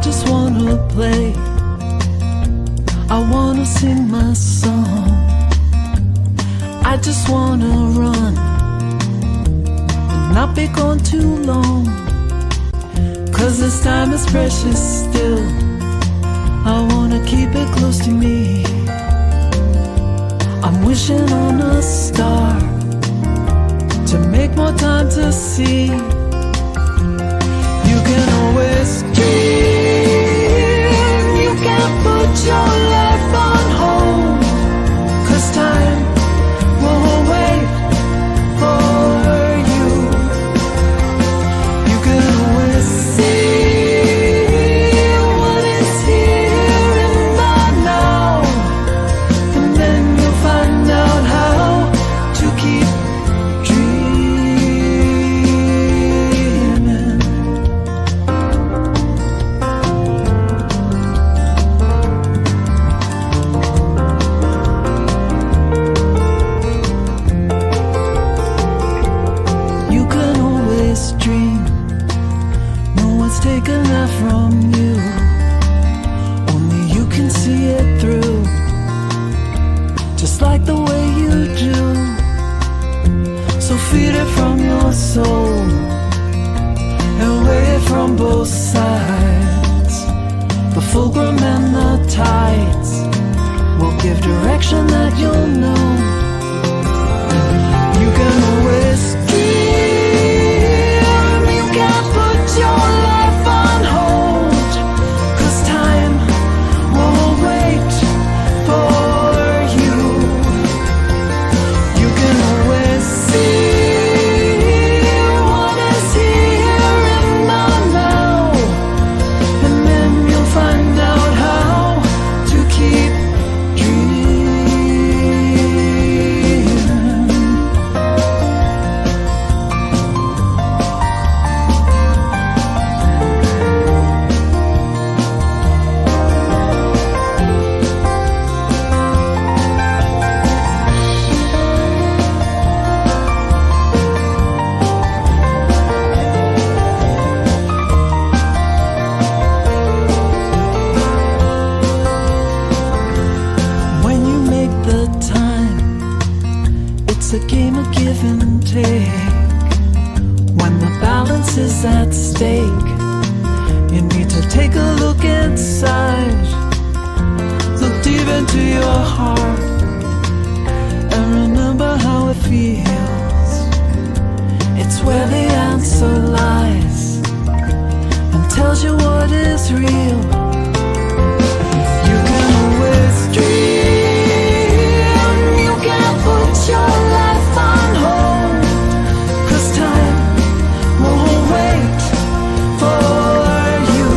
just wanna play. I wanna sing my song. I just wanna run and not be gone too long. 'Cause this time is precious still. I wanna keep it close to me. I'm wishing on a star to make more time to see. You can always dream. You can't put your life on hold, 'cause time won't wait for you. You can always see what is here in the now, and then you'll find out how to keep dreaming. You can always dream. No one's taken that from you. Only you can see it through, just like the way you do. So feed it from your soul and weigh it from both sides. The fulcrum and the tides will give direction that you'll know. You can always dream. You can't put your life on hold, 'cause time won't wait for you. You can always see what is here in the now, and then you'll find out how to keep dreaming. When you make the time, it's a game of give and take. When the balance is at stake, you need to take a look inside. Look deep into your heart and remember how it feels. It's where the answer lies and tells you what is real. You can always dream. You can't put your life on hold, 'cause time won't wait for you.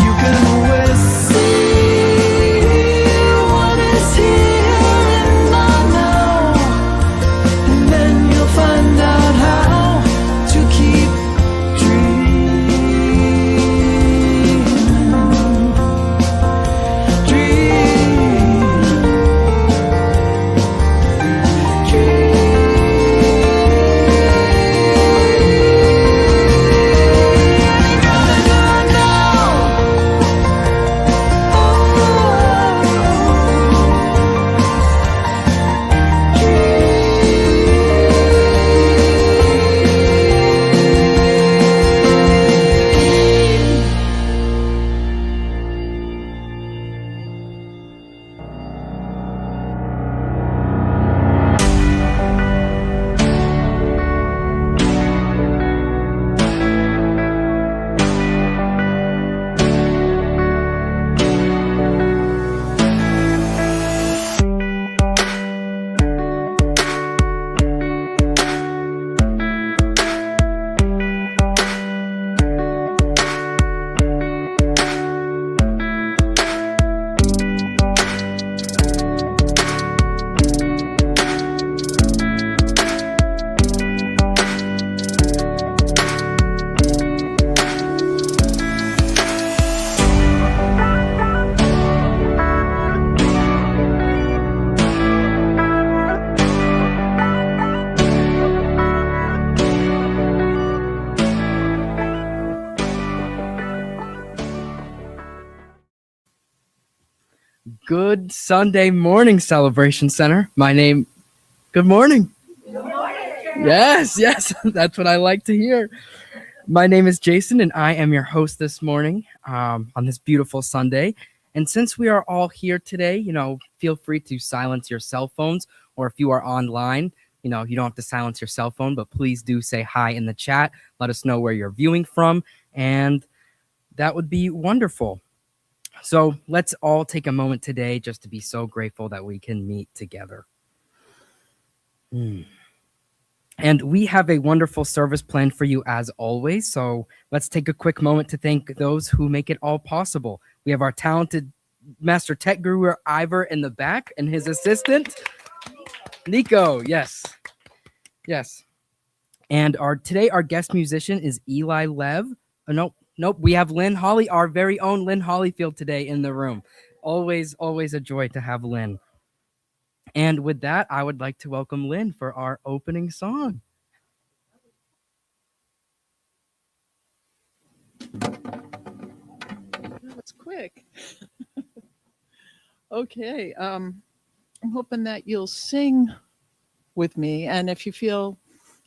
You can always see what is here in the now, and then you'll find out how to keep dreaming. Good Sunday morning, Celebration Center. Good morning. Yes, yes, that's what I like to hear. My name is Jason, and I am your host this morning on this beautiful Sunday. And since we are all here today, feel free to silence your cell phones, or if you are online, you don't have to silence your cell phone, but please do say hi in the chat. Let us know where you're viewing from, and that would be wonderful. So let's all take a moment today just to be so grateful that we can meet together. And we have a wonderful service planned for you as always. So let's take a quick moment to thank those who make it all possible. We have our talented Master Tech Guru Ivor in the back and his assistant, Nico. Yes. Yes. And our guest musician is Eli Lev. Oh, nope. We have Lynn Holly, our very own Lynn Hollyfield today in the room. Always a joy to have Lynn. And with that, I would like to welcome Lynn for our opening song. That was quick. Okay. I'm hoping that you'll sing with me. And if you feel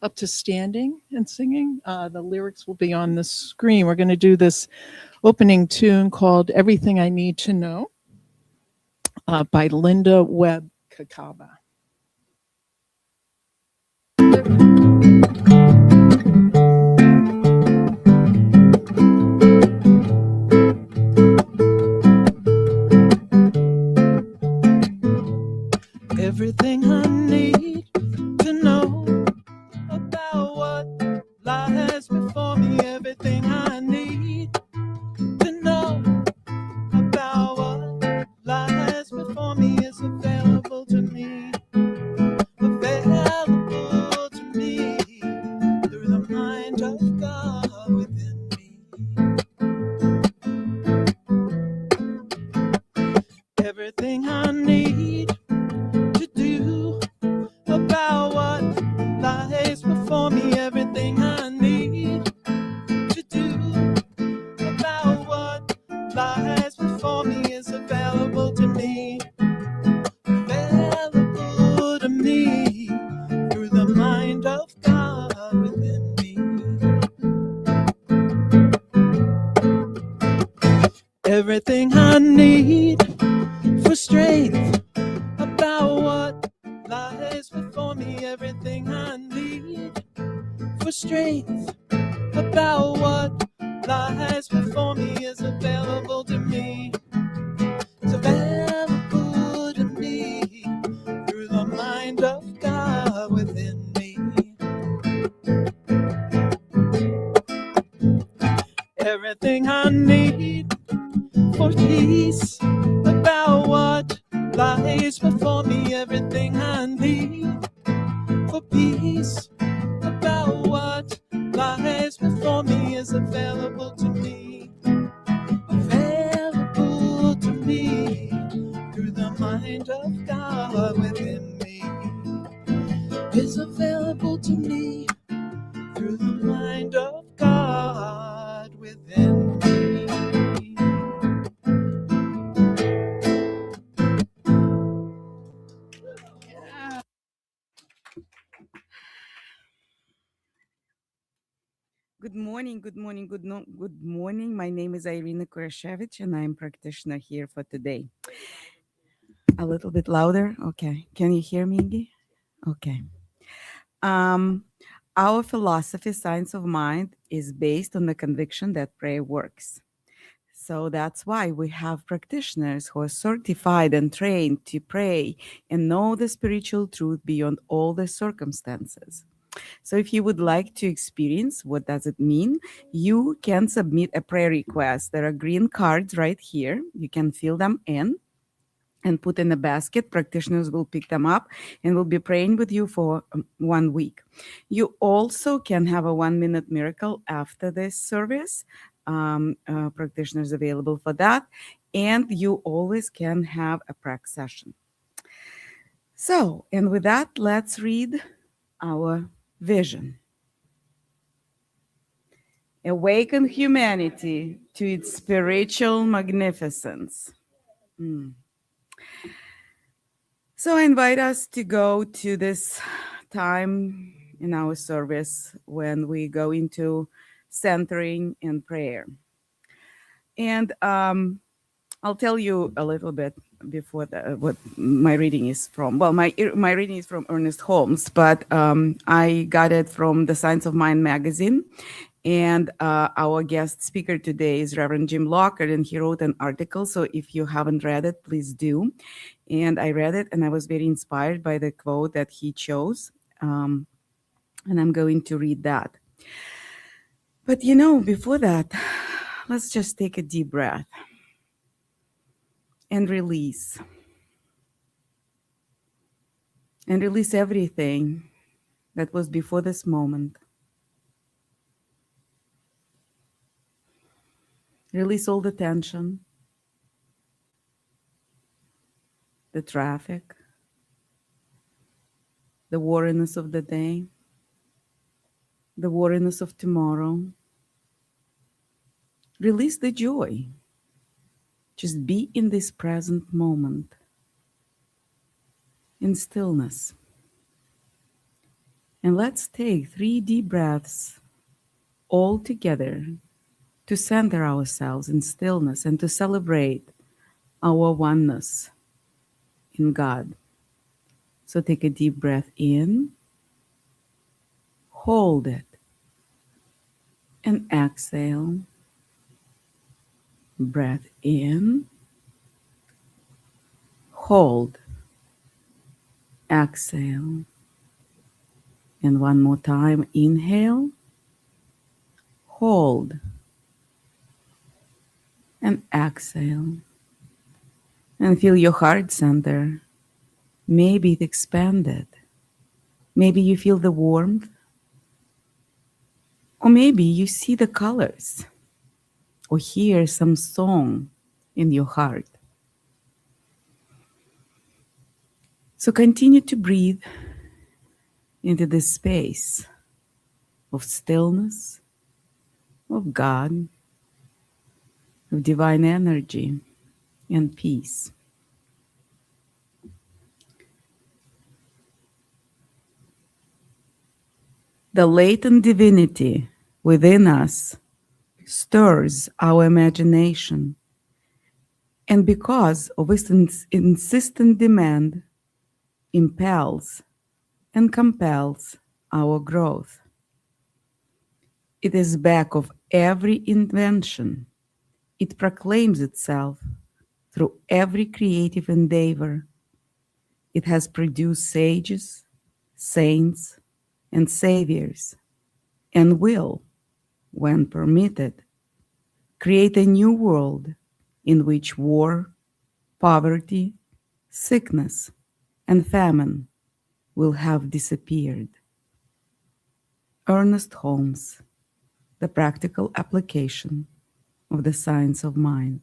up to standing and singing, the lyrics will be on the screen. We're going to do this opening tune called Everything I Need to Know by Linda Webb Kakaba. Everything I need to know about what lies before me. Everything I need to know about what lies before me is available to me. Available to me through the mind of God within me. Everything I need to do about what lies before me. Everything I need to do about what lies before me is available to me. Available to me through the mind of God within me. Everything I need for strength about what lies before me. Everything I need for strength about what lies before me is available to me. It's available to me through the mind of God within me. Everything I need for peace about what lies before me. Everything I need for peace about what lies before me is available to me. Available to me through the mind of God within me. Is available to me through the mind of God within me. Good morning, good morning, good morning. My name is Irina Kurashevich, and I'm practitioner here for today. A little bit louder. Okay. Can you hear me, Iggy? Okay. Our philosophy, Science of Mind, is based on the conviction that prayer works. So that's why we have practitioners who are certified and trained to pray and know the spiritual truth beyond all the circumstances. So if you would like to experience what does it mean, you can submit a prayer request. There are green cards right here. You can fill them in and put in a basket. Practitioners will pick them up and will be praying with you for 1 week. You also can have a 1-minute miracle after this service. Practitioners available for that. And you always can have a prac session. So, and with that, let's read our vision. Awaken humanity to its spiritual magnificence. So I invite us to go to this time in our service when we go into centering and prayer. And I'll tell you a little bit before what my reading is from. Well, my reading is from Ernest Holmes, but I got it from the Science of Mind magazine. And our guest speaker today is Reverend Jim Lockard, and he wrote an article. So if you haven't read it, please do. And I read it, and I was very inspired by the quote that he chose. And I'm going to read that. But before that, let's just take a deep breath and release. And release everything that was before this moment. Release all the tension, the traffic, the wariness of the day, the wariness of tomorrow. Release the joy. Just be in this present moment, in stillness. And let's take 3 deep breaths all together to center ourselves in stillness and to celebrate our oneness in God. So take a deep breath in, hold it, and exhale. Breath in, hold, exhale. And one more time, inhale, hold, and exhale. And feel your heart center. Maybe it expanded. Maybe you feel the warmth. Or maybe you see the colors. Or hear some song in your heart. So continue to breathe into this space of stillness, of God, of divine energy and peace. The latent divinity within us stirs our imagination, and because of its insistent demand, impels and compels our growth. It is back of every invention. It proclaims itself through every creative endeavor. It has produced sages, saints, and saviors, and will, when permitted, create a new world in which war, poverty, sickness, and famine will have disappeared. Ernest Holmes, The Practical Application of the Science of Mind.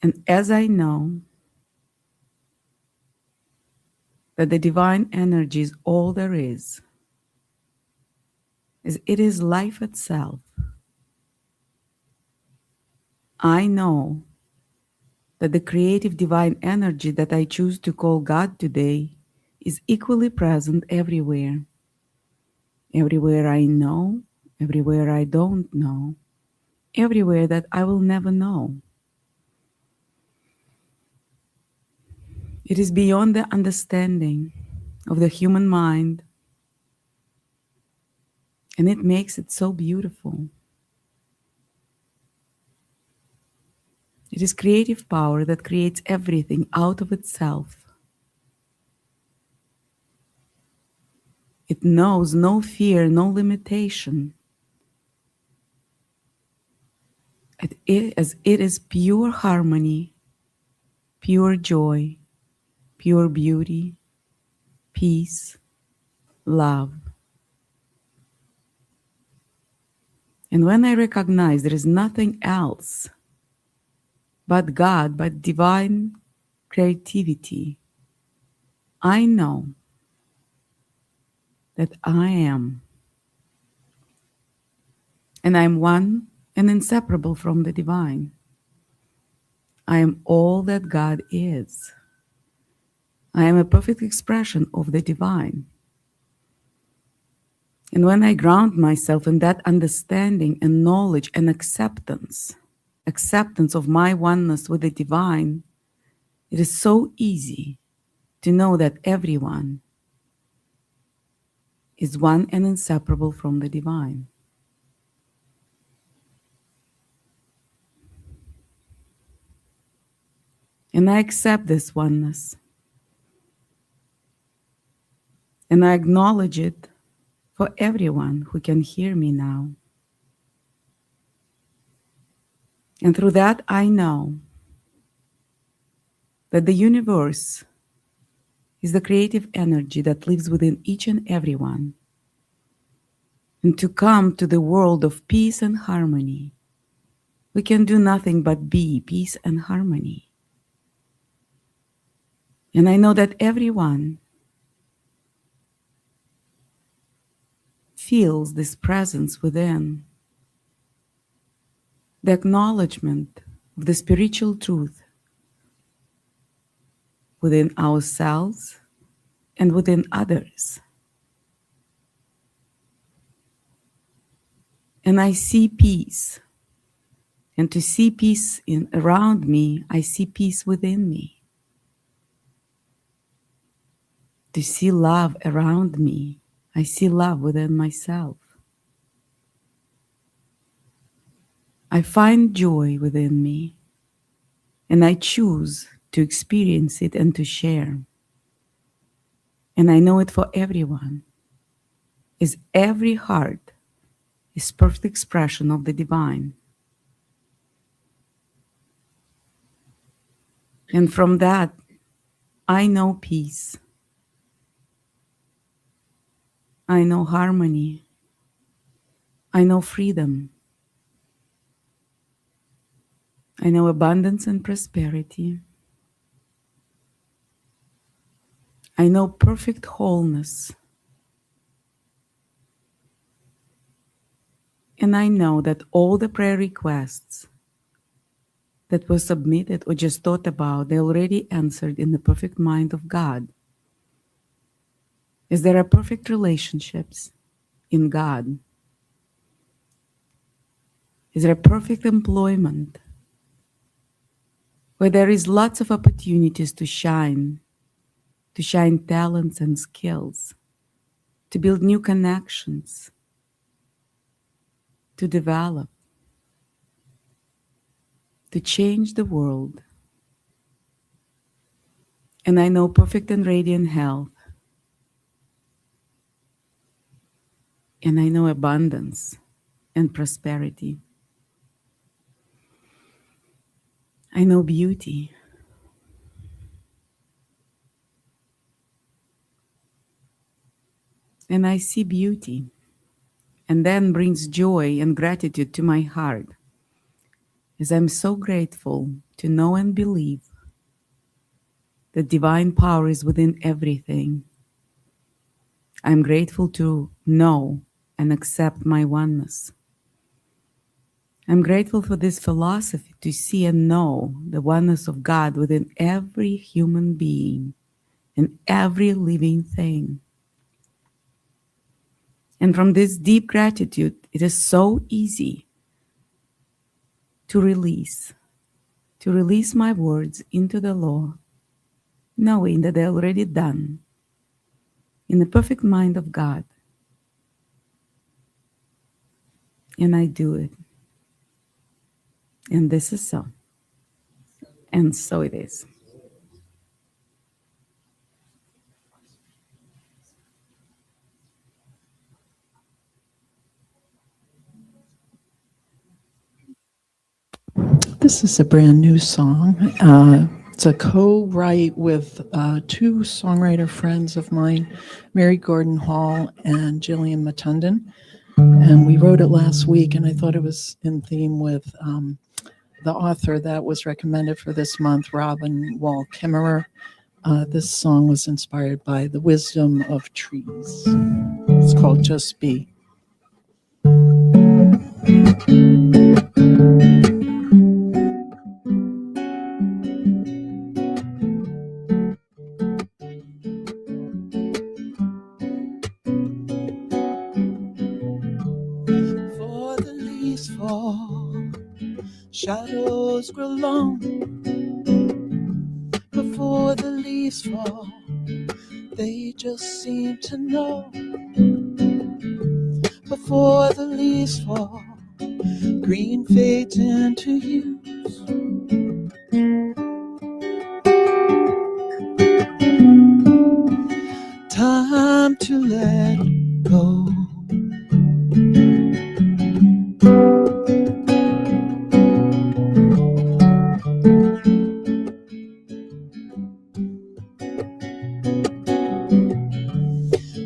And as I know that the divine energy is all there is, as it is life itself, I know that the creative divine energy that I choose to call God today is equally present everywhere. Everywhere I know, everywhere I don't know, everywhere that I will never know. It is beyond the understanding of the human mind, and it makes it so beautiful. It is creative power that creates everything out of itself. It knows no fear, no limitation. As it is pure harmony, pure joy, pure beauty, peace, love. And when I recognize there is nothing else but God, but divine creativity, I know that I am And I am one and inseparable from the divine. I am all that God is. I am a perfect expression of the divine. And when I ground myself in that understanding and knowledge and acceptance of my oneness with the divine, it is so easy to know that everyone is one and inseparable from the divine. And I accept this oneness. And I acknowledge it for everyone who can hear me now. And through that, I know that the universe is the creative energy that lives within each and every one. And to come to the world of peace and harmony, we can do nothing but be peace and harmony. And I know that everyone feels this presence within, the acknowledgement of the spiritual truth within ourselves and within others. And I see peace. And to see peace around me, I see peace within me. To see love around me, I see love within myself. I find joy within me, and I choose to experience it and to share. And I know it for everyone, as every heart is perfect expression of the divine. And from that, I know peace. I know harmony. I know freedom. I know abundance and prosperity. I know perfect wholeness. And I know that all the prayer requests that were submitted or just thought about, they already answered in the perfect mind of God. As there are perfect relationships in God. Is there a perfect employment where there is lots of opportunities to shine talents and skills, to build new connections, to develop, to change the world. And I know perfect and radiant health. And I know abundance and prosperity. I know beauty. And I see beauty, and then brings joy and gratitude to my heart, as I'm so grateful to know and believe that divine power is within everything. I'm grateful to know and accept my oneness. I'm grateful for this philosophy to see and know the oneness of God within every human being and every living thing. And from this deep gratitude, it is so easy to release my words into the law, knowing that they're already done in the perfect mind of God. And I do it. And this is so. And so it is. This is a brand new song. It's a co-write with two songwriter friends of mine, Mary Gordon Hall and Jillian Matundin. And we wrote it last week, and I thought it was in theme with the author that was recommended for this month, Robin Wall Kimmerer. This song was inspired by the wisdom of trees. It's called Just Be. Before the leaves fall, shadows grow long. Before the leaves fall, they just seem to know. Before the leaves fall, green fades into use. Time to let go.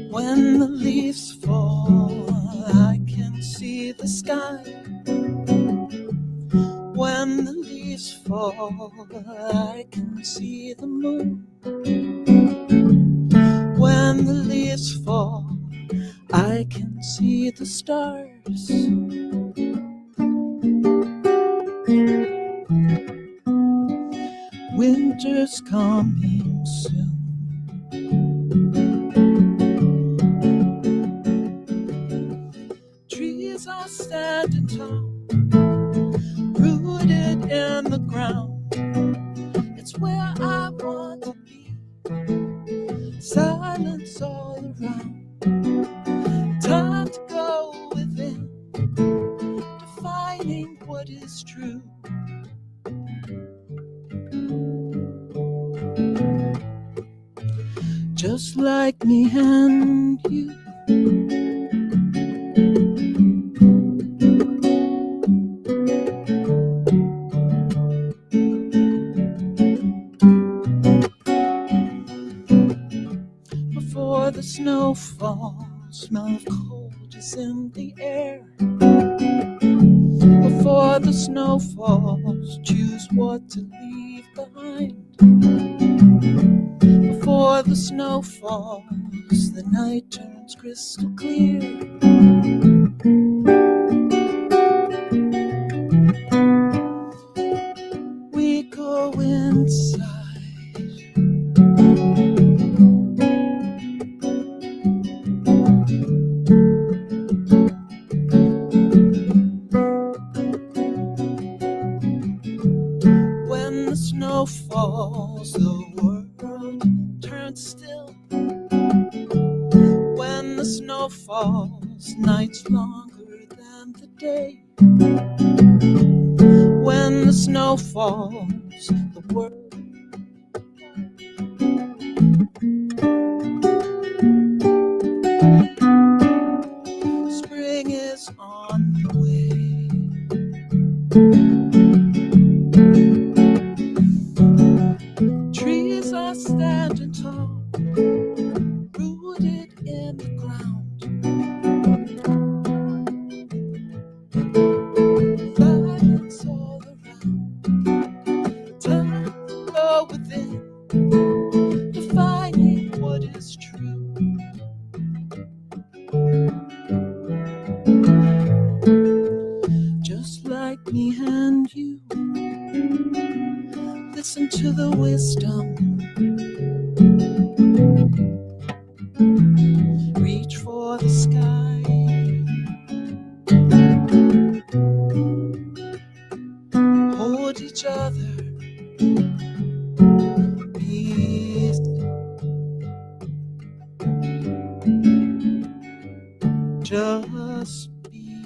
When the leaves fall, I can see the sky. When the leaves fall, I can see the moon. When the leaves fall, I can see the stars. Winter's coming soon. Trees are standing tall, rooted in the ground. It's where I want to be. Silence all around. Time to go within, defining what is true. Just like me and you. Before the snow falls, smell of cold is in the air. Before the snow falls, choose what to leave behind. Before the snow falls, the night turns crystal clear. We go inside. When the snow falls, the world turns still. When the snow falls, night's longer than the day. When the snow falls, the world spring is on the way. Trees are standing tall, rooted in the ground. Silence all around. Time to go within, defining what is true. Just like me and you. Listen to the wisdom. Reach for the sky. Hold each other. Peace. Just be.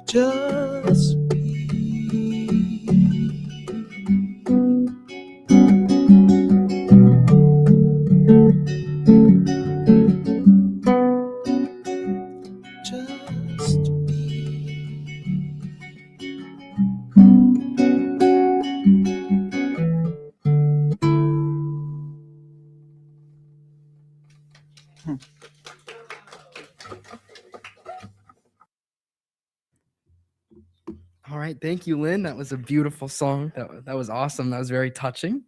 Just be. Just All right, thank you, Lynn. That was a beautiful song. That was awesome. That was very touching.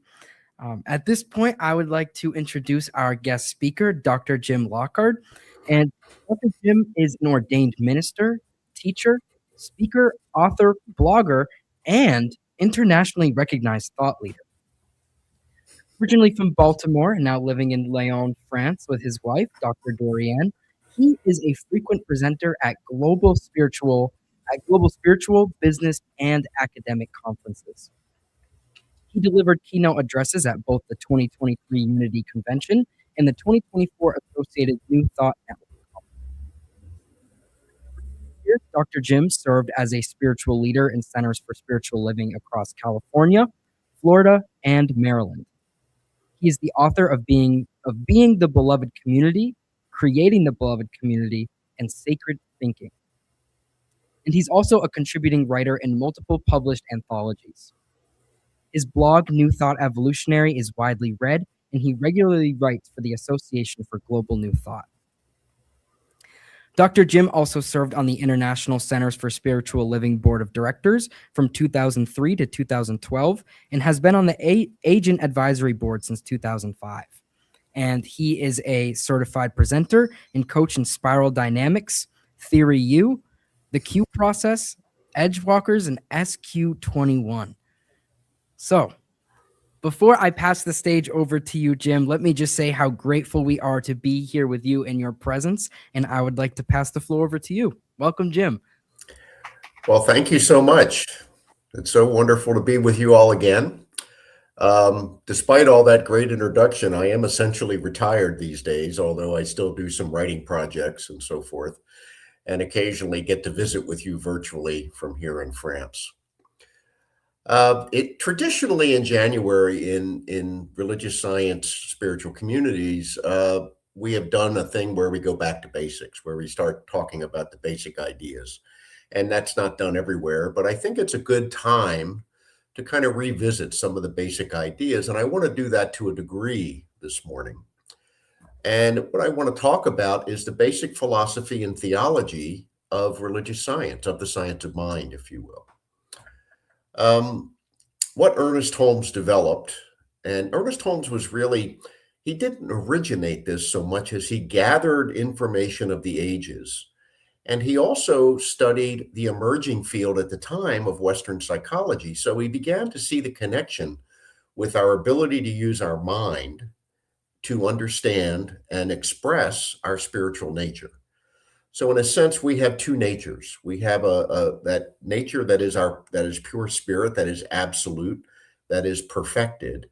At this point, I would like to introduce our guest speaker, Dr. Jim Lockhart. And Dr. Jim is an ordained minister, teacher, speaker, author, blogger, and internationally recognized thought leader. Originally from Baltimore and now living in Lyon, France with his wife, Dr. Dorianne, he is a frequent presenter at global spiritual, business, and academic conferences. He delivered keynote addresses at both the 2023 Unity Convention and the 2024 Associated New Thought Network. Dr. Jim served as a spiritual leader in centers for spiritual living across California, Florida, and Maryland. He is the author of Being the Beloved Community, Creating the Beloved Community, and Sacred Thinking. And he's also a contributing writer in multiple published anthologies. His blog, New Thought Evolutionary, is widely read, and he regularly writes for the Association for Global New Thought. Dr. Jim also served on the International Centers for Spiritual Living Board of Directors from 2003 to 2012 and has been on the Agent Advisory Board since 2005. And he is a certified presenter and coach in spiral dynamics, Theory U, the Q process, Edgewalkers, and SQ21. So, before I pass the stage over to you, Jim, let me just say how grateful we are to be here with you in your presence, and I would like to pass the floor over to you. Welcome, Jim. Well, thank you so much. It's so wonderful to be with you all again. Despite all that great introduction, I am essentially retired these days, although I still do some writing projects and so forth, and occasionally get to visit with you virtually from here in France. Traditionally in January in religious science, spiritual communities, we have done a thing where we go back to basics, where we start talking about the basic ideas. And that's not done everywhere, but I think it's a good time to kind of revisit some of the basic ideas. And I want to do that to a degree this morning. And what I want to talk about is the basic philosophy and theology of religious science, of the science of mind, if you will. What Ernest Holmes developed, and Ernest Holmes was really, he didn't originate this so much as he gathered information of the ages. And he also studied the emerging field at the time of Western psychology. So he began to see the connection with our ability to use our mind to understand and express our spiritual nature. So in a sense, we have two natures. We have that nature that is pure spirit, that is absolute, that is perfected.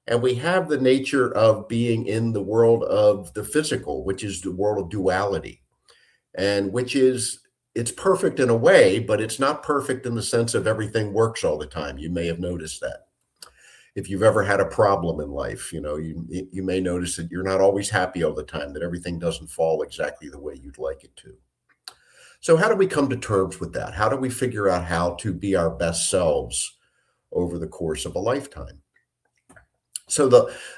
And we have the nature of being in the world of the physical, which is the world of duality, and it's perfect in a way, but it's not perfect in the sense of everything works all the time. You may have noticed that. If you've ever had a problem in life, you may notice that you're not always happy all the time, that everything doesn't fall exactly the way you'd like it to. So how do we come to terms with that? How do we figure out how to be our best selves over the course of a lifetime? So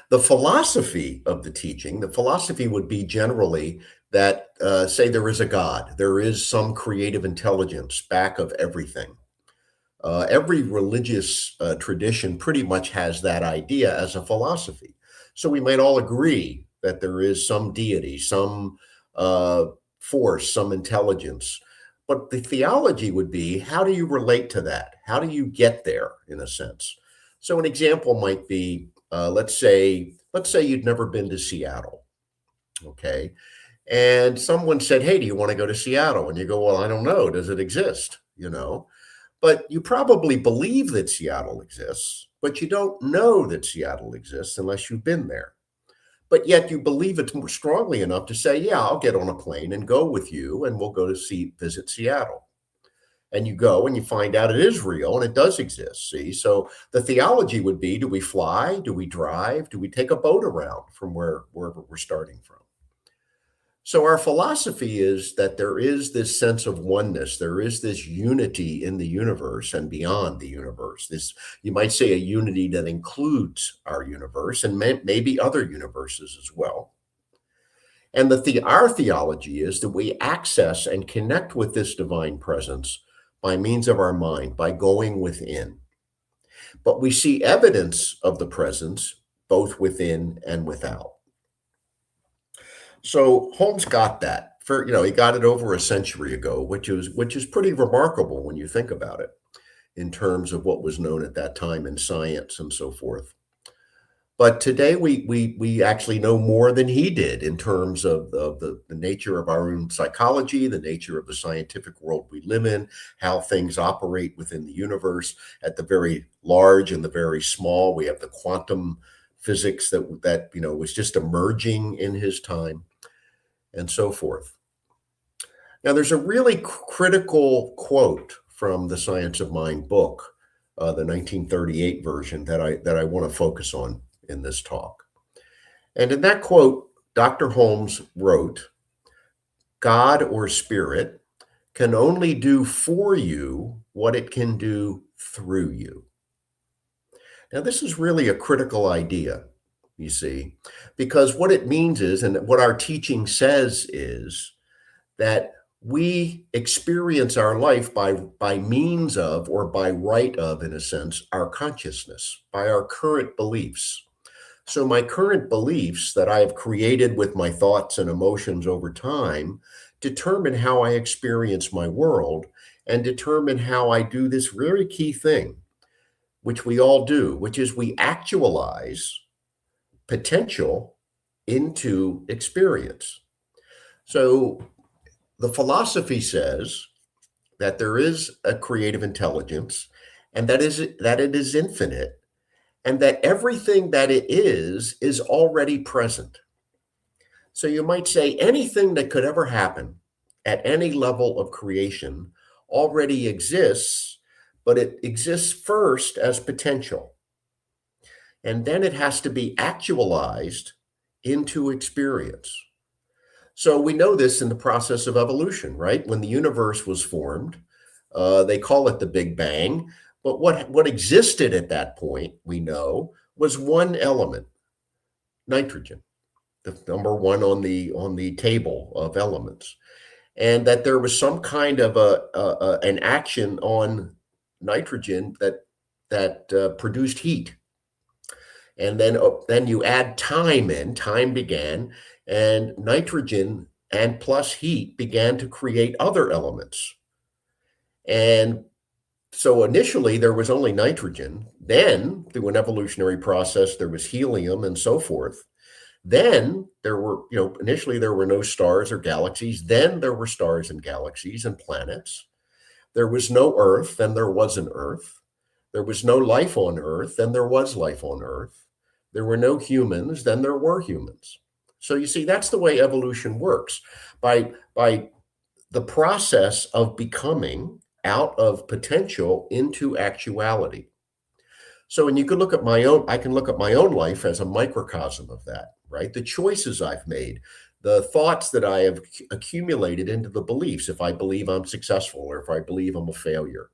the philosophy of the teaching, the philosophy would be generally that, say there is a God, there is some creative intelligence back of everything. Every religious tradition pretty much has that idea as a philosophy. So we might all agree that there is some deity, some force, some intelligence. But the theology would be, how do you relate to that? How do you get there, in a sense? So an example might be, let's say you'd never been to Seattle, okay? And someone said, hey, do you want to go to Seattle? And you go, well, I don't know. Does it exist? But you probably believe that Seattle exists, but you don't know that Seattle exists unless you've been there. But yet you believe it more strongly enough to say, yeah, I'll get on a plane and go with you, and we'll go to visit Seattle. And you go and you find out it is real and it does exist, see? So the theology would be, do we fly? Do we drive? Do we take a boat around from wherever we're starting from? So our philosophy is that there is this sense of oneness. There is this unity in the universe and beyond the universe. This, you might say, a unity that includes our universe and maybe other universes as well. And our theology is that we access and connect with this divine presence by means of our mind, by going within. But we see evidence of the presence both within and without. So Holmes got that for, he got it over a century ago, which is pretty remarkable when you think about it in terms of what was known at that time in science and so forth. But today we actually know more than he did in terms of the nature of our own psychology, the nature of the scientific world we live in, how things operate within the universe at the very large and the very small. We have the quantum physics that was just emerging in his time, and so forth. Now, there's a really critical quote from the Science of Mind book, the 1938 version, that I want to focus on in this talk. And in that quote, Dr. Holmes wrote, "God or spirit can only do for you what it can do through you." Now, this is really a critical idea, you see, because what it means is, and what our teaching says is, that we experience our life by means of, or by right of, in a sense, our consciousness, by our current beliefs. So my current beliefs that I have created with my thoughts and emotions over time determine how I experience my world and determine how I do this very key thing, which we all do, which is we actualize potential into experience. So the philosophy says that there is a creative intelligence and that it is infinite, and that everything that it is already present. So you might say anything that could ever happen at any level of creation already exists, but it exists first as potential. And then it has to be actualized into experience. So we know this in the process of evolution, right? When the universe was formed, they call it the Big Bang. But what existed at that point, we know, was one element, nitrogen, the number one on the table of elements, and that there was some kind of an action on nitrogen that produced heat, and then you add time in. Time began, and nitrogen and plus heat began to create other elements, and so initially there was only nitrogen. Then through an evolutionary process, there was helium and so forth. Then there were, initially there were no stars or galaxies. Then there were stars and galaxies and planets. There was no Earth, then there was an Earth. There was no life on Earth, then there was life on Earth. There were no humans, then there were humans. So you see, that's the way evolution works. By the process of becoming out of potential into actuality. So, and you could look at I can look at my own life as a microcosm of that, right? The choices I've made, the thoughts that I have accumulated into the beliefs, if I believe I'm successful or if I believe I'm a failure.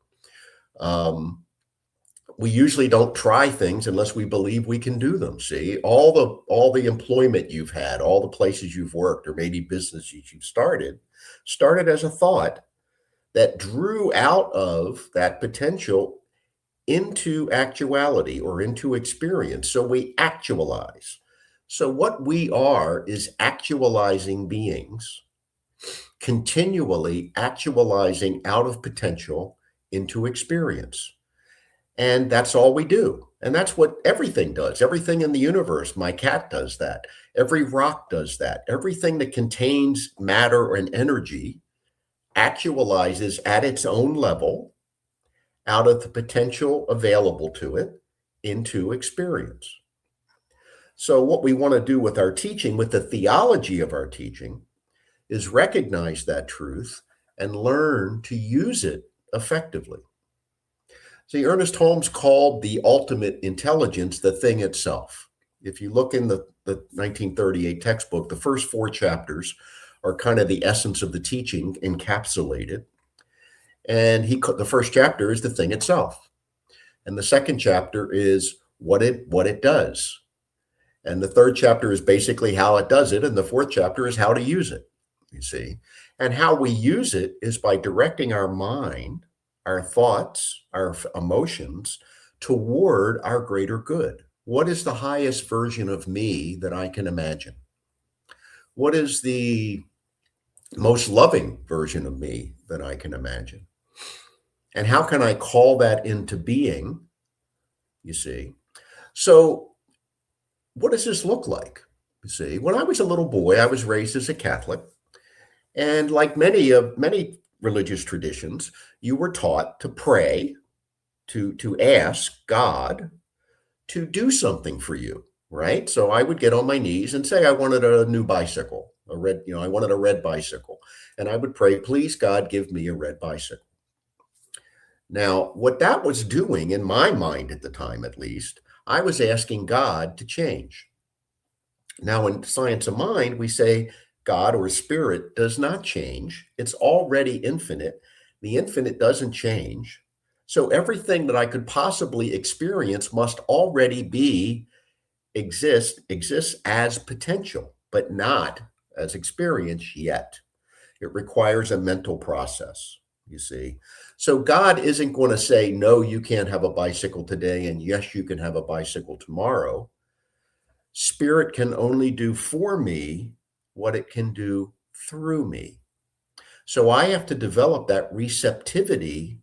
We usually don't try things unless we believe we can do them. See, all the employment you've had, all the places you've worked, or maybe businesses you've started as a thought that drew out of that potential into actuality or into experience. So we actualize. So what we are is actualizing beings, continually actualizing out of potential into experience. And that's all we do. And that's what everything does. Everything in the universe. My cat does that. Every rock does that. Everything that contains matter and energy actualizes at its own level out of the potential available to it into experience. So what we want to do with our teaching, with the theology of our teaching, is recognize that truth and learn to use it effectively. See, Ernest Holmes called the ultimate intelligence the thing itself. If you look in the 1938 textbook, the first 4 chapters are kind of the essence of the teaching encapsulated. And the first chapter is the thing itself. And the second chapter is what it does. And the third chapter is basically how it does it. And the fourth chapter is how to use it, you see. And how we use it is by directing our mind, our thoughts, our emotions toward our greater good. What is the highest version of me that I can imagine? What is the most loving version of me that I can imagine? And how can I call that into being? You see? So, what does this look like? You see, when I was a little boy, I was raised as a Catholic. And like many religious traditions, you were taught to pray, to ask God to do something for you, right? So I would get on my knees and say I wanted a new bicycle, I wanted a red bicycle. And I would pray, please, God, give me a red bicycle. Now, what that was doing in my mind at the time, at least, I was asking God to change. Now, in Science of Mind, we say God or spirit does not change. It's already infinite. The infinite doesn't change. So everything that I could possibly experience must already exists as potential, but not as experience yet. It requires a mental process, you see. So God isn't going to say, no, you can't have a bicycle today, and yes, you can have a bicycle tomorrow. Spirit can only do for me what it can do through me. So I have to develop that receptivity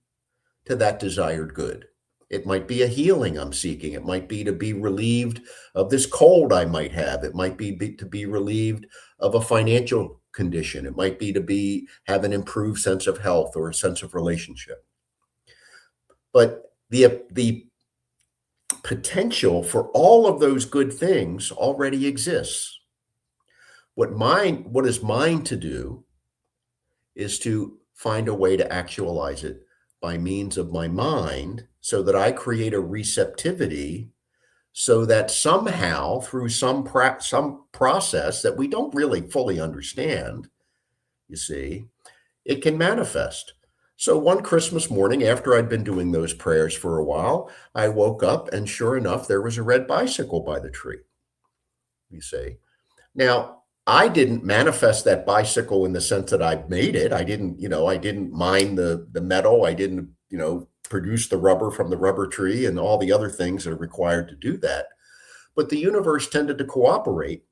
to that desired good. It might be a healing I'm seeking. It might be to be relieved of this cold I might have. It might be to be relieved of a financial condition. It might be to have an improved sense of health or a sense of relationship. But the potential for all of those good things already exists. What is mine to do is to find a way to actualize it by means of my mind so that I create a receptivity so that somehow through some process that we don't really fully understand, you see, it can manifest. So one Christmas morning, after I'd been doing those prayers for a while, I woke up and sure enough, there was a red bicycle by the tree, you see. Now, I didn't manifest that bicycle in the sense that I made it. I didn't mine the metal. I didn't, produce the rubber from the rubber tree and all the other things that are required to do that. But the universe tended to cooperate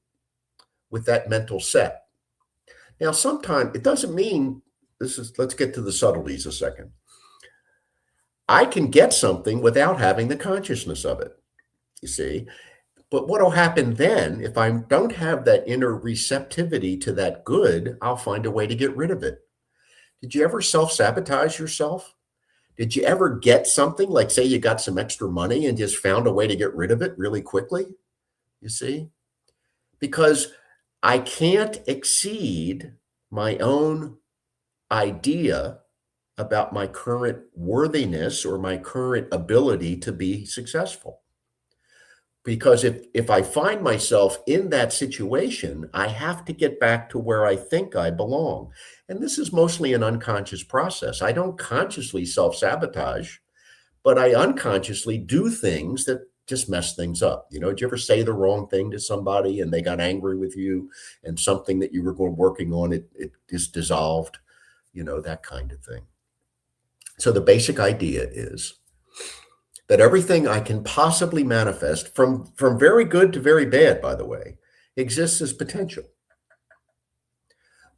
with that mental set. Now, sometimes it doesn't mean let's get to the subtleties a second. I can get something without having the consciousness of it, you see. But what will happen then, if I don't have that inner receptivity to that good, I'll find a way to get rid of it. Did you ever self-sabotage yourself? Did you ever get something, like say you got some extra money and just found a way to get rid of it really quickly? You see? Because I can't exceed my own idea about my current worthiness or my current ability to be successful. Because if I find myself in that situation, I have to get back to where I think I belong. And this is mostly an unconscious process. I don't consciously self-sabotage, but I unconsciously do things that just mess things up. Did you ever say the wrong thing to somebody and they got angry with you and something that you were working on, it just dissolved, that kind of thing. So the basic idea is that everything I can possibly manifest, from very good to very bad, by the way, exists as potential.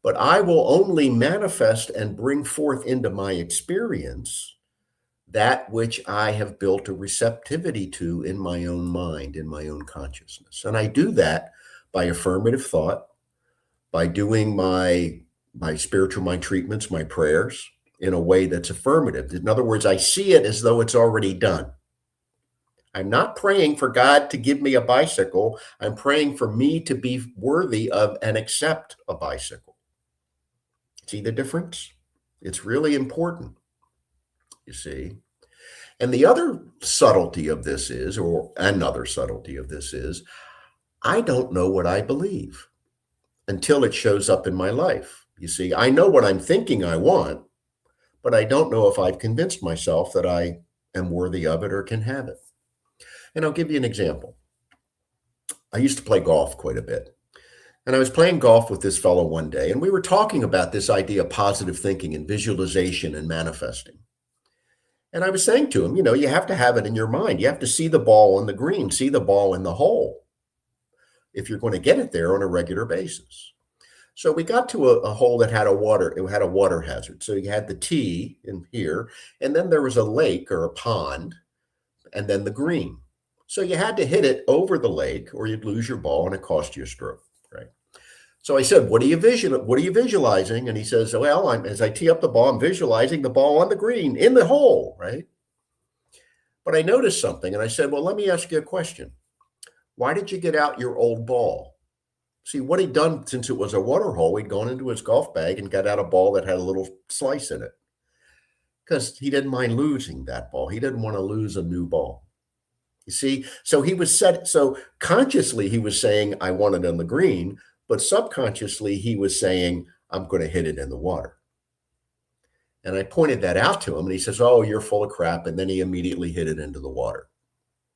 But I will only manifest and bring forth into my experience that which I have built a receptivity to in my own mind, in my own consciousness. And I do that by affirmative thought, by doing my spiritual mind treatments, my prayers, in a way that's affirmative. In other words, I see it as though it's already done. I'm not praying for God to give me a bicycle. I'm praying for me to be worthy of and accept a bicycle. See the difference? It's really important, you see. And the other subtlety of this is, I don't know what I believe until it shows up in my life. You see, I know what I'm thinking I want, but I don't know if I've convinced myself that I am worthy of it or can have it. And I'll give you an example. I used to play golf quite a bit. And I was playing golf with this fellow one day, and we were talking about this idea of positive thinking and visualization and manifesting. And I was saying to him, you have to have it in your mind. You have to see the ball on the green, see the ball in the hole if you're going to get it there on a regular basis. So we got to a hole that had a water hazard. So you had the tee in here, and then there was a lake or a pond, and then the green. So you had to hit it over the lake or you'd lose your ball and it cost you a stroke, right? So I said, what are you visualizing? And he says, well, as I tee up the ball, I'm visualizing the ball on the green in the hole, right? But I noticed something and I said, well, let me ask you a question. Why did you get out your old ball? See, what he'd done since it was a water hole, he'd gone into his golf bag and got out a ball that had a little slice in it because he didn't mind losing that ball. He didn't want to lose a new ball. You see, so consciously he was saying, I want it on the green, but subconsciously he was saying, I'm going to hit it in the water. And I pointed that out to him and he says, oh, you're full of crap. And then he immediately hit it into the water.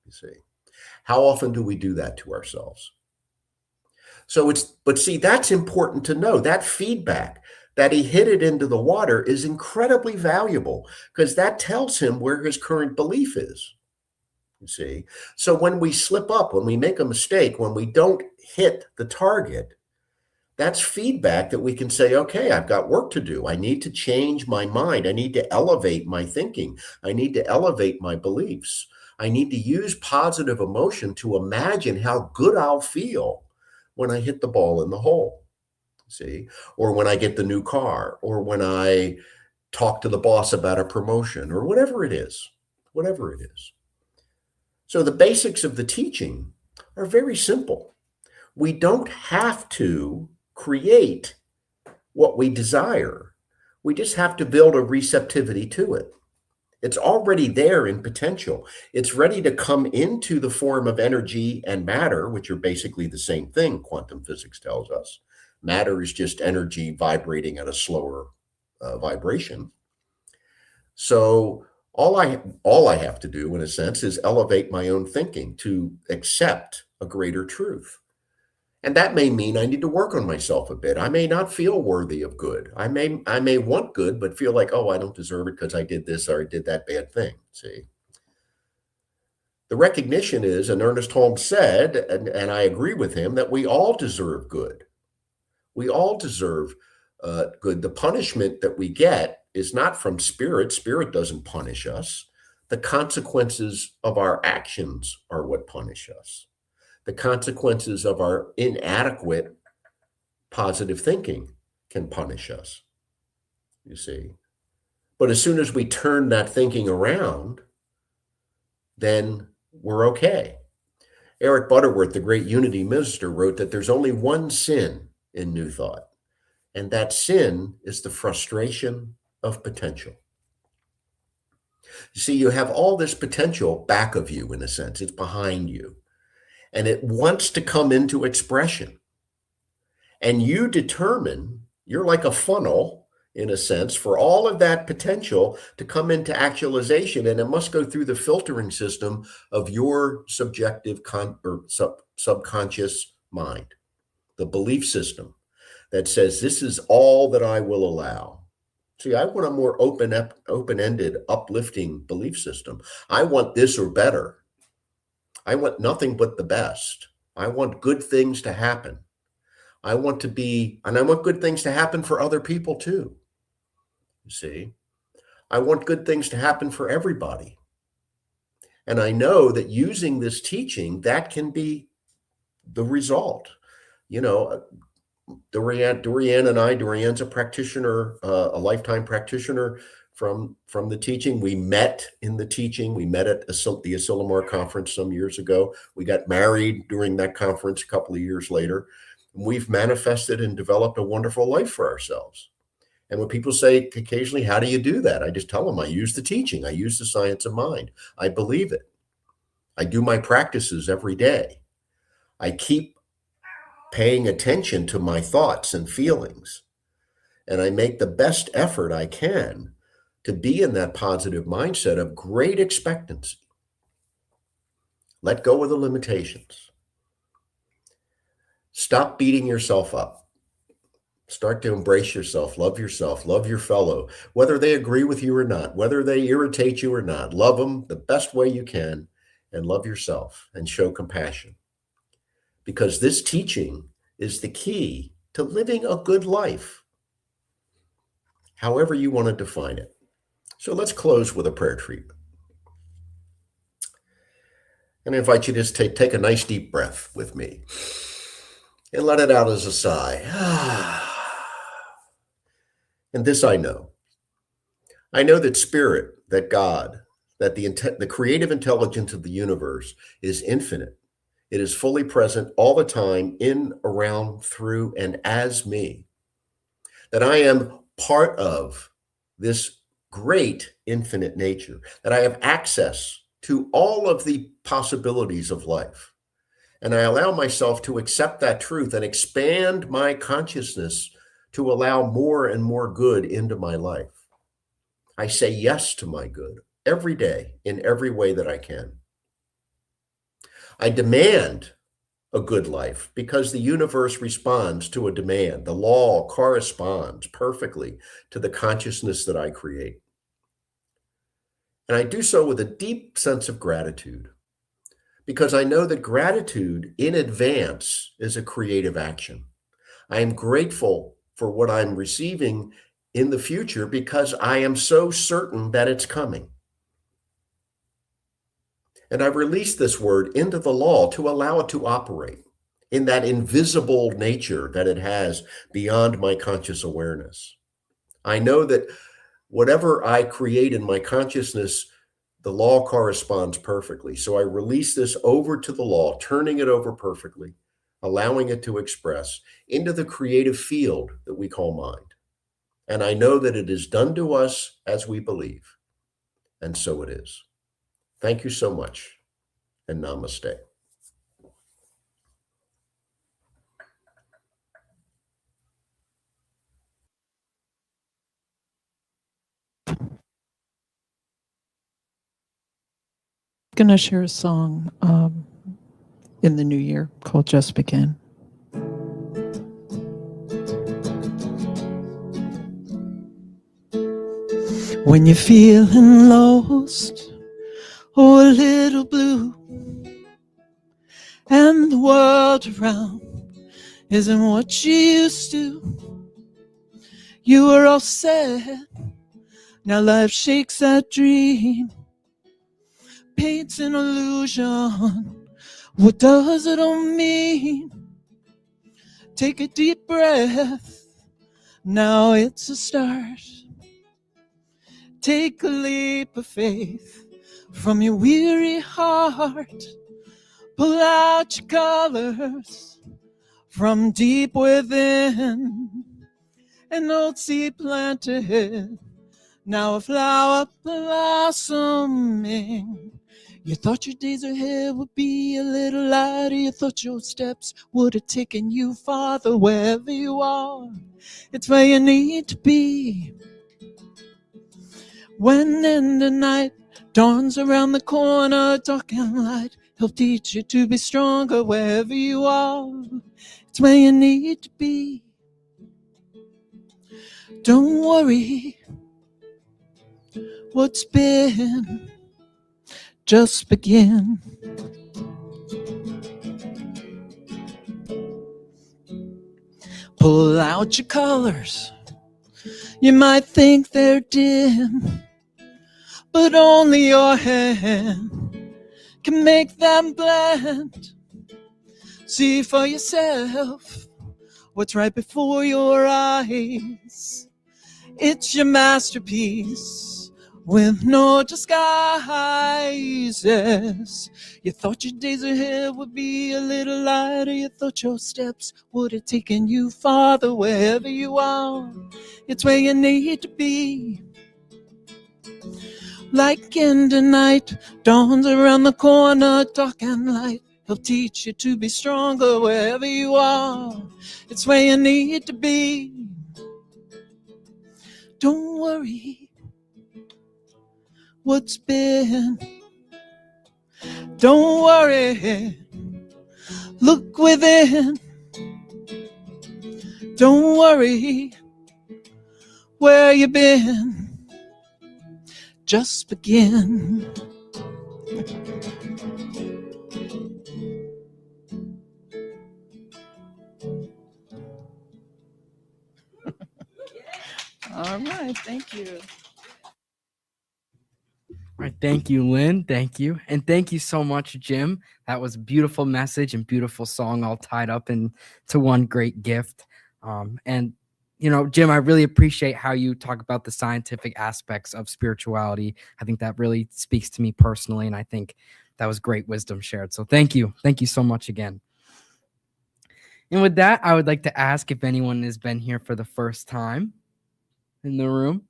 You see, how often do we do that to ourselves? But see, that's important to know. That feedback that he hit it into the water is incredibly valuable because that tells him where his current belief is. You see, so when we slip up, when we make a mistake, when we don't hit the target, that's feedback that we can say, okay, I've got work to do. I need to change my mind. I need to elevate my thinking. I need to elevate my beliefs. I need to use positive emotion to imagine how good I'll feel when I hit the ball in the hole, see, or when I get the new car, or when I talk to the boss about a promotion, or whatever it is. So the basics of the teaching are very simple. We don't have to create what we desire. We just have to build a receptivity to it. It's already there in potential. It's ready to come into the form of energy and matter, which are basically the same thing, quantum physics tells us. Matter is just energy vibrating at a slower vibration. So all I have to do, in a sense, is elevate my own thinking to accept a greater truth. And that may mean I need to work on myself a bit. I may not feel worthy of good. I may want good, but feel like, oh, I don't deserve it because I did this or I did that bad thing. See? The recognition is, and Ernest Holmes said, and I agree with him, that we all deserve good. We all deserve good. The punishment that we get is not from spirit. Spirit doesn't punish us. The consequences of our actions are what punish us. The consequences of our inadequate positive thinking can punish us, you see. But as soon as we turn that thinking around, then we're okay. Eric Butterworth, the great unity minister, wrote that there's only one sin in New Thought, and that sin is the frustration of potential. You see, you have all this potential back of you, in a sense. It's behind you. And it wants to come into expression. And you determine, you're like a funnel, in a sense, for all of that potential to come into actualization. And it must go through the filtering system of your subjective subconscious mind, the belief system that says, this is all that I will allow. See, I want a more open-ended, uplifting belief system. I want this or better. I want nothing but the best. I want good things to happen. I want good things to happen for other people too. You see, I want good things to happen for everybody. And I know that using this teaching, that can be the result. You know, Dorianne and I, Dorianne's a practitioner, a lifetime practitioner from the teaching. We met in the teaching. We met at the Asilomar conference some years ago. We got married during that conference a couple of years later. We've manifested and developed a wonderful life for ourselves. And when people say occasionally, how do you do that? I just tell them I use the teaching. I use the science of mind. I believe it. I do my practices every day. I keep paying attention to my thoughts and feelings. And I make the best effort I can to be in that positive mindset of great expectancy. Let go of the limitations. Stop beating yourself up. Start to embrace yourself, love your fellow, whether they agree with you or not, whether they irritate you or not. Love them the best way you can and love yourself and show compassion. Because this teaching is the key to living a good life, however you want to define it. So let's close with a prayer treatment. And I invite you to just take a nice deep breath with me and let it out as a sigh. And this I know. I know that Spirit, that God, that the creative intelligence of the universe is infinite. It is fully present all the time, in, around, through, and as me. That I am part of this great infinite nature, that I have access to all of the possibilities of life. And I allow myself to accept that truth and expand my consciousness to allow more and more good into my life. I say yes to my good every day in every way that I can. I demand a good life because the universe responds to a demand. The law corresponds perfectly to the consciousness that I create. And I do so with a deep sense of gratitude because I know that gratitude in advance is a creative action. I am grateful for what I'm receiving in the future because I am so certain that it's coming. And I release this word into the law to allow it to operate in that invisible nature that it has beyond my conscious awareness. I know that whatever I create in my consciousness, the law corresponds perfectly. So I release this over to the law, turning it over perfectly, allowing it to express into the creative field that we call mind. And I know that it is done to us as we believe. And so it is. Thank you so much, and namaste. Going to share a song in the new year called Just Begin. When you're feeling lost or a little blue and the world around isn't what you used to, you were all sad. Now life shakes that dream, paints an illusion. What does it all mean? Take a deep breath. Now it's a start. Take a leap of faith from your weary heart. Pull out your colors from deep within. An old seed planted, now a flower blossoming. You thought your days ahead would be a little lighter. You thought your steps would have taken you farther. Wherever you are, it's where you need to be. When in the night dawns around the corner, dark and light, he'll teach you to be stronger. Wherever you are, it's where you need to be. Don't worry what's been, just begin. Pull out your colors. You might think they're dim, but only your hand can make them blend. See for yourself what's right before your eyes. It's your masterpiece with no disguises. You thought your days ahead would be a little lighter. You thought your steps would have taken you farther. Wherever you are, it's where you need to be. Like in the night, dawns around the corner, dark and light. He'll teach you to be stronger. Wherever you are, it's where you need to be. Don't worry what's been. Don't worry, look within. Don't worry where you've been. Just begin. All right. Thank you. All right, thank you, Lynn. Thank you. And thank you so much, Jim. That was a beautiful message and beautiful song all tied up into one great gift. And, Jim, I really appreciate how you talk about the scientific aspects of spirituality. I think that really speaks to me personally, and I think that was great wisdom shared. So thank you. Thank you so much again. And with that, I would like to ask if anyone has been here for the first time in the room.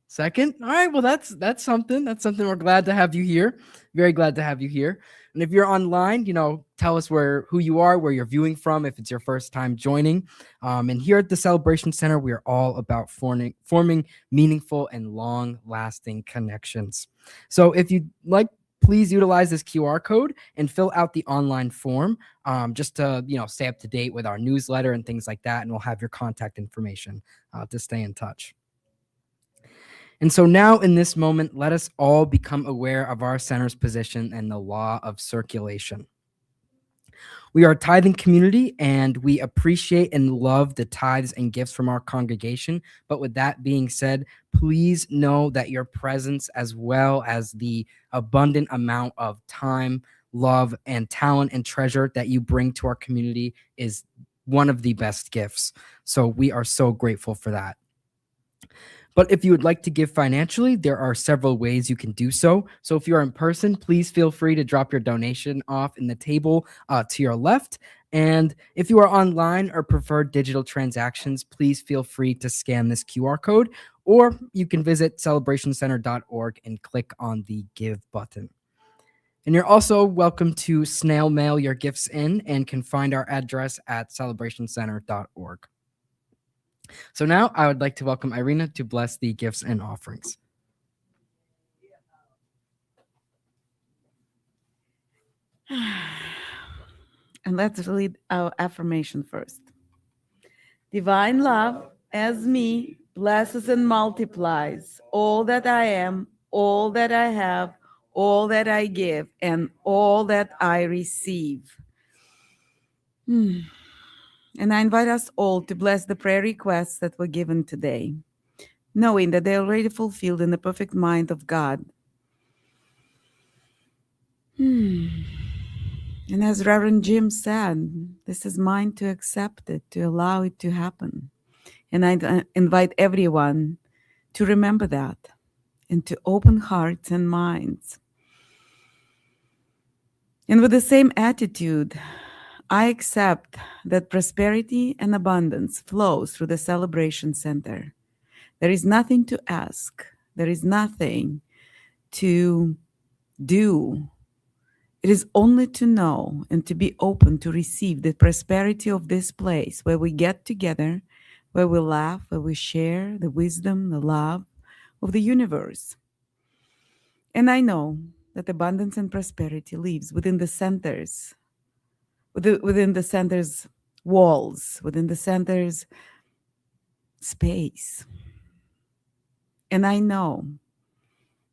Second? All right, well, that's something. That's something. We're glad to have you here. Very glad to have you here. And if you're online, tell us who you are, where you're viewing from, if it's your first time joining. And here at the Celebration Center, we are all about forming meaningful and long-lasting connections. So if you'd like, please utilize this QR code and fill out the online form just to, stay up to date with our newsletter and things like that. And we'll have your contact information to stay in touch. And so now in this moment, let us all become aware of our center's position and the law of circulation. We are a tithing community, and we appreciate and love the tithes and gifts from our congregation. But with that being said, please know that your presence, as well as the abundant amount of time, love, and talent and treasure that you bring to our community, is one of the best gifts. So we are so grateful for that. But if you would like to give financially, there are several ways you can do so. So if you're in person, please feel free to drop your donation off in the table to your left. And if you are online or prefer digital transactions, please feel free to scan this QR code, or you can visit celebrationcenter.org and click on the Give button. And you're also welcome to snail mail your gifts in, and can find our address at celebrationcenter.org. So now I would like to welcome Irina to bless the gifts and offerings. And let's read our affirmation first. Divine love, as me, blesses and multiplies all that I am, all that I have, all that I give, and all that I receive. And I invite us all to bless the prayer requests that were given today, knowing that they are already fulfilled in the perfect mind of God. And as Reverend Jim said, this is mine to accept it, to allow it to happen. And I invite everyone to remember that and to open hearts and minds. And with the same attitude, I accept that prosperity and abundance flows through the Celebration Center. There is nothing to ask. There is nothing to do. It is only to know and to be open to receive the prosperity of this place where we get together, where we laugh, where we share the wisdom, the love of the universe. And I know that abundance and prosperity lives within the centers, within the center's walls, within the center's space. And I know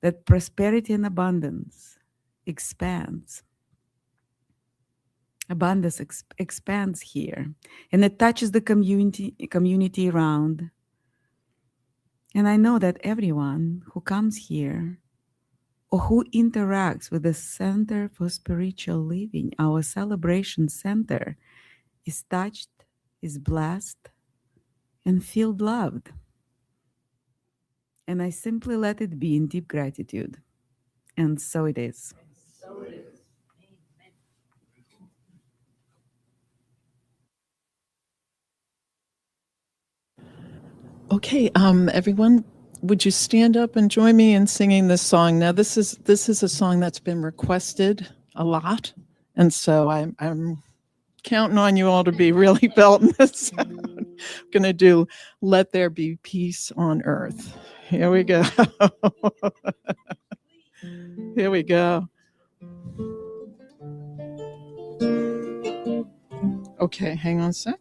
that prosperity and abundance expands. Abundance expands here, and it touches the community around. And I know that everyone who comes here or who interacts with the Center for Spiritual Living, our Celebration Center, is touched, is blessed, and feel loved. And I simply let it be in deep gratitude. And so it is. Okay, everyone, would you stand up and join me in singing this song? Now, this is a song that's been requested a lot, and so I'm counting on you all to be really belting this out. I'm gonna do "Let There Be Peace on Earth." Here we go. Here we go. Okay, hang on a sec.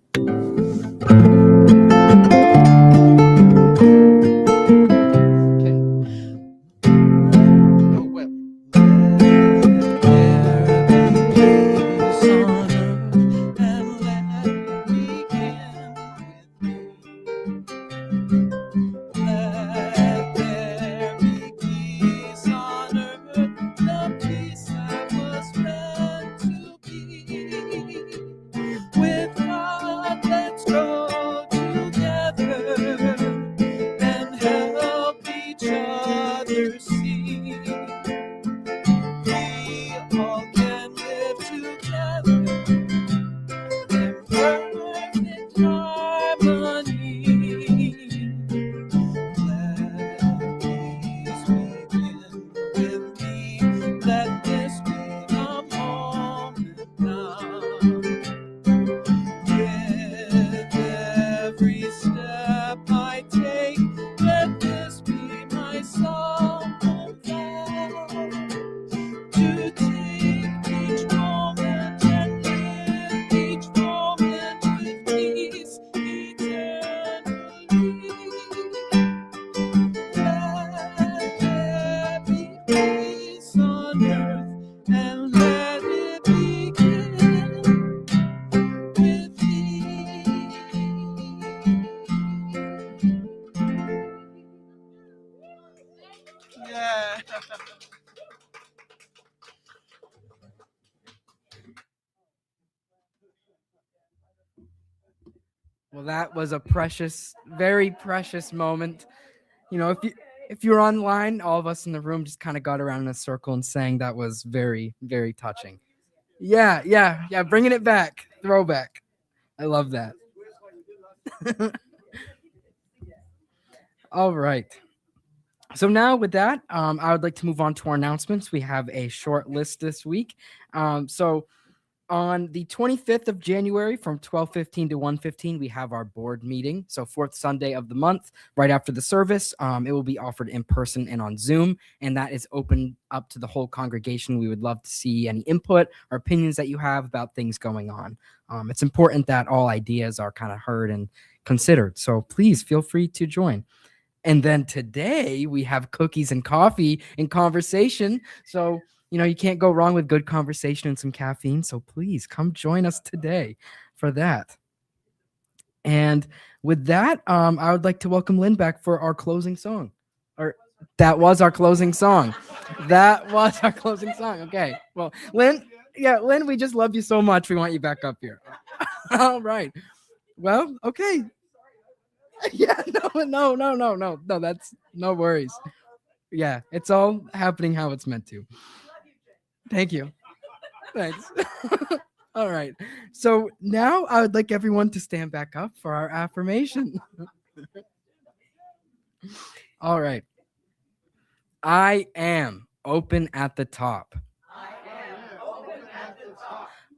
Well, that was a precious, very precious moment. You know, if you're online, all of us in the room just kind of got around in a circle and sang. That was very, very touching. Yeah. Bringing it back, throwback. I love that. All right. So now with that, I would like to move on to our announcements. We have a short list this week. So on the 25th of January from 12:15 to 1:15, we have our board meeting. So fourth Sunday of the month, right after the service, it will be offered in person and on Zoom, and that is open up to the whole congregation. We would love to see any input or opinions that you have about things going on. It's important that all ideas are kind of heard and considered. So please feel free to join. And then today we have cookies and coffee and conversation. So, you know, you can't go wrong with good conversation and some caffeine. So please come join us today for that. And with that, I would like to welcome Lynn back for our closing song. Or that was our closing song. That was our closing song. Okay. Well, Lynn, we just love you so much. We want you back up here. All right. Well, okay. Yeah, no. That's no worries. Yeah, it's all happening how it's meant to. Thank you. Thanks. All right. So now I would like everyone to stand back up for our affirmation. All right. I am open at the top.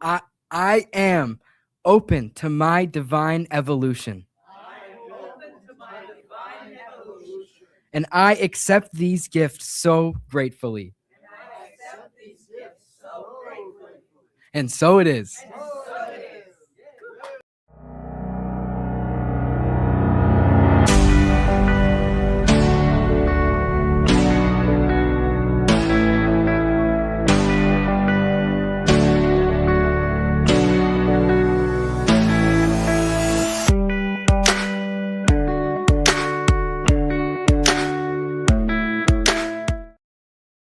I am open to my divine evolution. And I accept these gifts so gratefully. And so it is.